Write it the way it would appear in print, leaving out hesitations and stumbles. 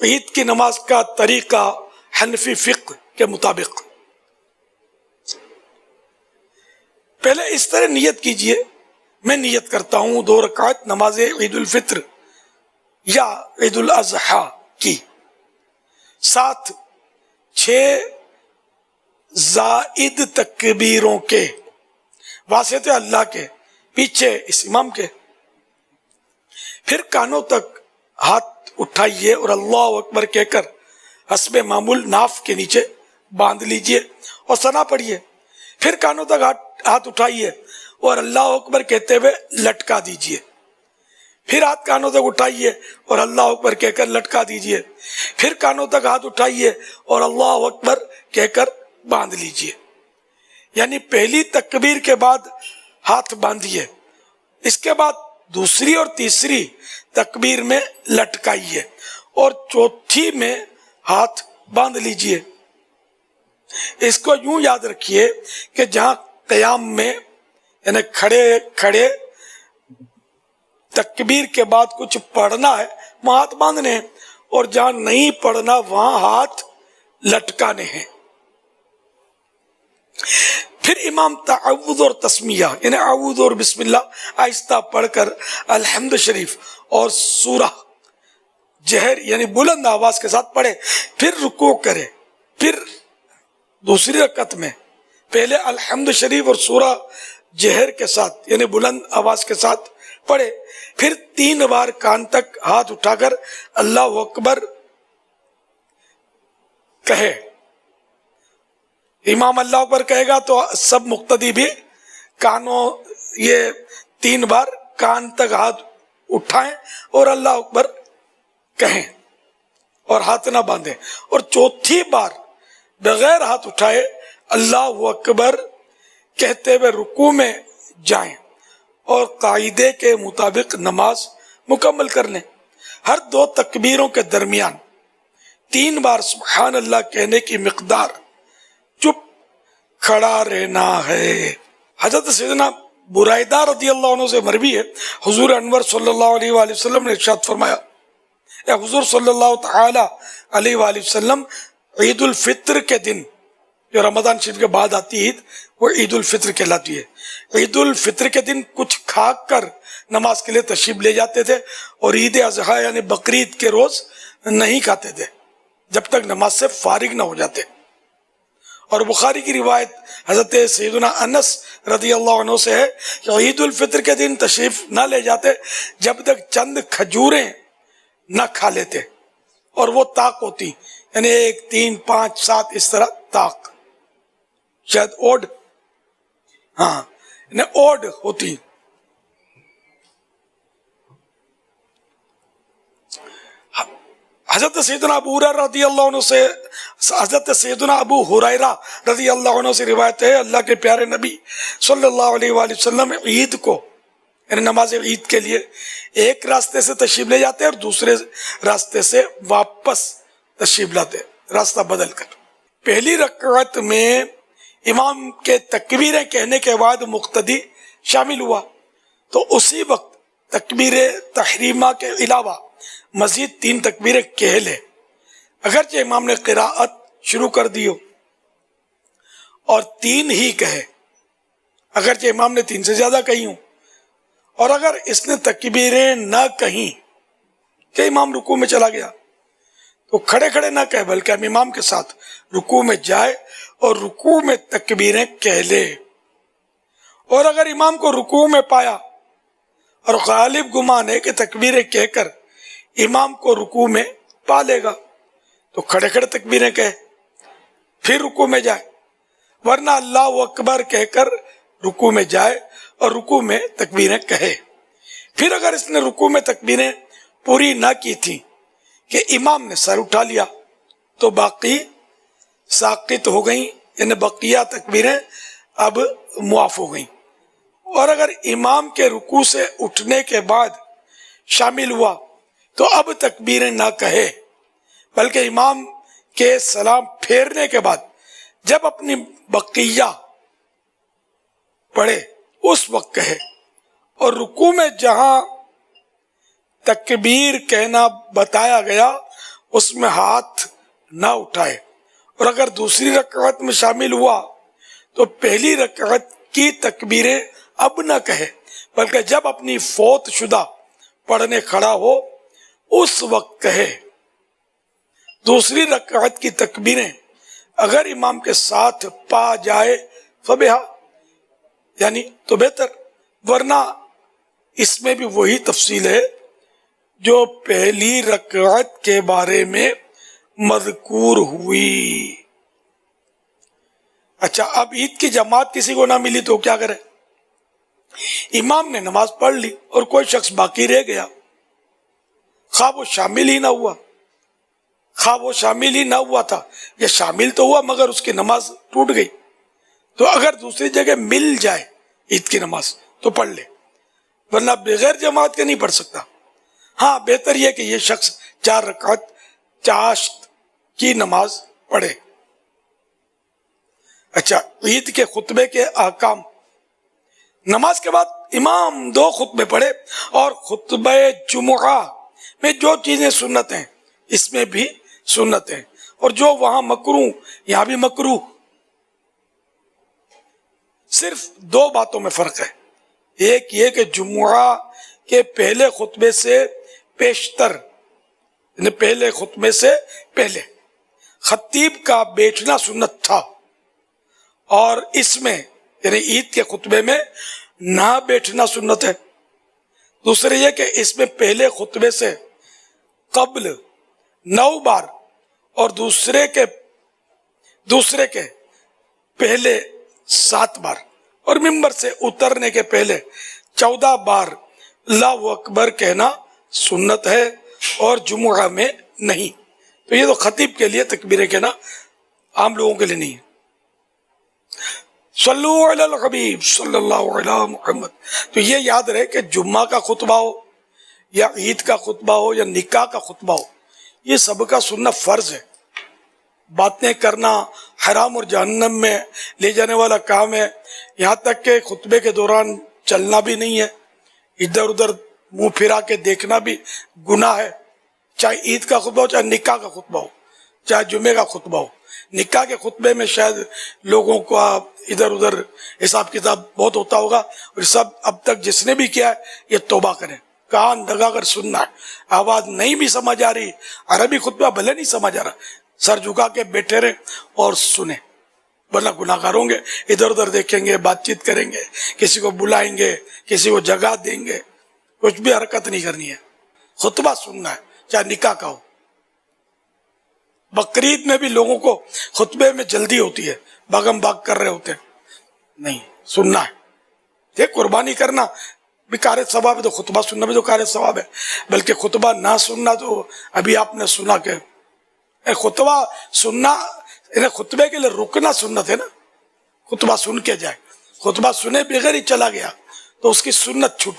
عید کی نماز کا طریقہ حنفی فقہ کے مطابق، پہلے اس طرح نیت کیجئے، میں نیت کرتا ہوں 2 رکعت نماز عید الفطر یا عید الاضحیٰ کی، ساتھ 6 زائد تکبیروں کے، واسطے اللہ کے، پیچھے اس امام کے، پھر کانوں تک ہاتھ اٹھائیے اور اللہ اکبر کہہ کر حسب معمول ناف کے نیچے باندھ لیجئے اور ثنا پڑھیے، پھر کانوں تک ہاتھ اٹھائیے اور اللہ اکبر کہتے ہوئے لٹکا دیجئے، پھر ہاتھ کانوں تک اٹھائیے اور اللہ اکبر کہہ کر لٹکا دیجئے، پھر کانوں تک ہاتھ اٹھائیے اور اللہ اکبر کہہ کر باندھ لیجئے، یعنی پہلی تکبیر کے بعد ہاتھ باندھیے، اس کے بعد دوسری اور تیسری تکبیر میں لٹکائیے اور چوتھی میں ہاتھ باندھ لیجئے۔ اس کو یوں یاد رکھیے کہ جہاں قیام میں یعنی کھڑے کھڑے تکبیر کے بعد کچھ پڑھنا ہے وہاں ہاتھ باندھنے ہیں، اور جہاں نہیں پڑھنا وہاں ہاتھ لٹکانے ہیں۔ پھر امام تعوذ اور تسمیہ یعنی اعوذ اور بسم اللہ آہستہ پڑھ کر الحمد شریف اور سورہ جہر یعنی بلند آواز کے ساتھ پڑھے، پھر رکوع کرے، پھر دوسری رکعت میں پہلے الحمد شریف اور سورہ جہر کے ساتھ یعنی بلند آواز کے ساتھ پڑھے، پھر 3 بار کان تک ہاتھ اٹھا کر اللہ اکبر کہے۔ امام اللہ اکبر کہے گا تو سب مقتدی بھی کانوں یہ 3 بار کان تک ہاتھ اٹھائیں اور اللہ اکبر کہیں اور ہاتھ نہ باندھیں، اور چوتھی بار بغیر ہاتھ اٹھائے اللہ اکبر کہتے ہوئے رکوع میں جائیں اور قاعدے کے مطابق نماز مکمل کر لیں۔ ہر 2 تکبیروں کے درمیان 3 بار سبحان اللہ کہنے کی مقدار چپ کھڑا رہنا ہے۔ حضرت سیدنا برائدہ رضی اللہ عنہ سے مروی ہے، حضور انور صلی اللہ علیہ وآلہ وسلم نے ارشاد فرمایا، اے حضور صلی اللہ تعالی علیہ وآلہ وسلم عید الفطر کے دن، جو رمضان شریف کے بعد آتی عید وہ عید الفطر کہلاتی ہے، عید الفطر کے دن کچھ کھا کر نماز کے لیے تشریف لے جاتے تھے، اور عید اضحیٰ یعنی بقرعید کے روز نہیں کھاتے تھے جب تک نماز سے فارغ نہ ہو جاتے۔ اور بخاری کی روایت حضرت سیدنا انس رضی اللہ عنہ سے ہے کہ عید الفطر کے دن تشریف نہ لے جاتے جب تک چند کھجوریں نہ کھا لیتے، اور وہ طاق ہوتی یعنی 1 3 5 7 اس طرح طاق، شاید اوڈ، ہاں یعنی اوڈ ہوتی۔ حضرت سیدنا ابو ہریرہ رضی اللہ عنہ سے رضی اللہ عنہ سے روایت ہے، اللہ کے پیارے نبی صلی اللہ علیہ وآلہ وسلم عید کو یعنی نماز عید کے لیے ایک راستے سے تشریف لے جاتے اور دوسرے راستے سے واپس تشریف لاتے، راستہ بدل کر۔ پہلی رکعت میں امام کے تکبیریں کہنے کے بعد مقتدی شامل ہوا تو اسی وقت تکبیر تحریمہ کے علاوہ مزید 3 تکبیریں کہہ لے، اگرچہ امام نے قراءت شروع کر دی ہو، اور 3 ہی کہے اگرچہ امام نے 3 سے زیادہ کہی ہوں، اور اگر اس نے تکبیریں نہ کہیں کہ امام رکوع میں چلا گیا تو کھڑے کھڑے نہ کہے بلکہ ہم امام کے ساتھ رکوع میں جائے اور رکوع میں تکبیریں کہہ لے، اور اگر امام کو رکوع میں پایا اور غالب گمان ہے کہ تکبیریں کہہ کر امام کو رکوع میں پا لے گا تو کھڑے کھڑے تکبیریں کہے پھر رکوع میں جائے، ورنہ اللہ اکبر کہہ کر رکوع میں جائے اور رکوع میں تکبیریں کہے۔ پھر اگر اس نے رکوع میں تکبیریں پوری نہ کی تھی کہ امام نے سر اٹھا لیا تو باقی ساقط ہو گئیں، یعنی بقیہ تکبیریں اب معاف ہو گئیں، اور اگر امام کے رکوع سے اٹھنے کے بعد شامل ہوا تو اب تکبیریں نہ کہے بلکہ امام کے سلام پھیرنے کے بعد جب اپنی بقیہ پڑھے اس وقت کہے، اور رکوع میں جہاں تکبیر کہنا بتایا گیا اس میں ہاتھ نہ اٹھائے، اور اگر دوسری رکعت میں شامل ہوا تو پہلی رکعت کی تکبیریں اب نہ کہے، بلکہ جب اپنی فوت شدہ پڑھنے کھڑا ہو اس وقت کہے۔ دوسری رکعت کی تکبیریں اگر امام کے ساتھ پا جائے فبہا، یعنی تو بہتر، ورنہ اس میں بھی وہی تفصیل ہے جو پہلی رکعت کے بارے میں مذکور ہوئی۔ اچھا، اب عید کی جماعت کسی کو نہ ملی تو کیا کرے؟ امام نے نماز پڑھ لی اور کوئی شخص باقی رہ گیا، خواہ وہ شامل ہی نہ ہوا تھا یا شامل تو ہوا مگر اس کی نماز ٹوٹ گئی، تو اگر دوسری جگہ مل جائے عید کی نماز تو پڑھ لے، ورنہ بغیر جماعت کے نہیں پڑھ سکتا۔ ہاں، بہتر یہ کہ یہ شخص 4 رکعت چاشت کی نماز پڑھے۔ اچھا، عید کے خطبے کے احکام۔ نماز کے بعد امام 2 خطبے پڑھے، اور خطبہ جمعہ میں جو چیزیں سنت ہیں اس میں بھی سنت ہیں، اور جو وہاں مکروہ یہاں بھی مکروہ۔ صرف 2 باتوں میں فرق ہے، ایک یہ کہ جمعہ کے پہلے خطبے سے پیشتر، یعنی پہلے خطبے سے پہلے خطیب کا بیٹھنا سنت تھا، اور اس میں یعنی عید کے خطبے میں نہ بیٹھنا سنت ہے۔ دوسرے یہ کہ اس میں پہلے خطبے سے قبل 9 بار اور دوسرے کے پہلے 7 بار اور ممبر سے اترنے کے پہلے 14 بار اللہ اکبر کہنا سنت ہے، اور جمعہ میں نہیں۔ تو یہ تو خطیب کے لیے تکبیریں کہنا، عام لوگوں کے لیے نہیں ہے۔ صلو علی الحبیب صلی اللہ علی محمد۔ تو یہ یاد رہے کہ جمعہ کا خطبہ ہو یا عید کا خطبہ ہو یا نکاح کا خطبہ ہو، یہ سب کا سننا فرض ہے۔ باتیں کرنا حرام اور جہنم میں لے جانے والا کام ہے، یہاں تک کہ خطبے کے دوران چلنا بھی نہیں ہے، ادھر ادھر منہ پھرا کے دیکھنا بھی گناہ ہے، چاہے عید کا خطبہ ہو، چاہے نکاح کا خطبہ ہو، چاہے جمعے کا خطبہ ہو۔ نکاح کے خطبے میں شاید لوگوں کو ادھر ادھر حساب کتاب بہت ہوتا ہوگا، اور سب اب تک جس نے بھی کیا ہے یہ توبہ کریں، کان لگا کر سننا ہے۔ آواز نہیں بھی سمجھ آ رہی، عربی خطبہ بھلے نہیں سمجھ آ رہا، سر جھکا کے بیٹھے رہیں اور سنیں، ورنہ گناہ گار ہوں گے۔ ادھر ادھر دیکھیں گے، بات چیت کریں گے، کسی کو بلائیں گے، کسی کو جگہ دیں گے، کچھ بھی حرکت نہیں کرنی ہے، خطبہ سننا ہے، چاہے نکاح کا ہو۔ بقرعید میں بھی لوگوں کو خطبے میں جلدی ہوتی ہے، بھاگم بھاگ کر رہے ہوتے ہیں، نہیں، سننا ہے۔ یہ قربانی کرنا بھی کار ثواب ہے، تو خطبہ سننا بھی تو کار ثواب ہے، بلکہ خطبہ نہ سننا تو ابھی آپ نے سنا کہ خطبہ سننا، خطبے کے لیے رکنا سنت ہے نا، خطبہ سن کے جائے، خطبہ سنے بغیر ہی چلا گیا تو اس کی سنت چھوٹ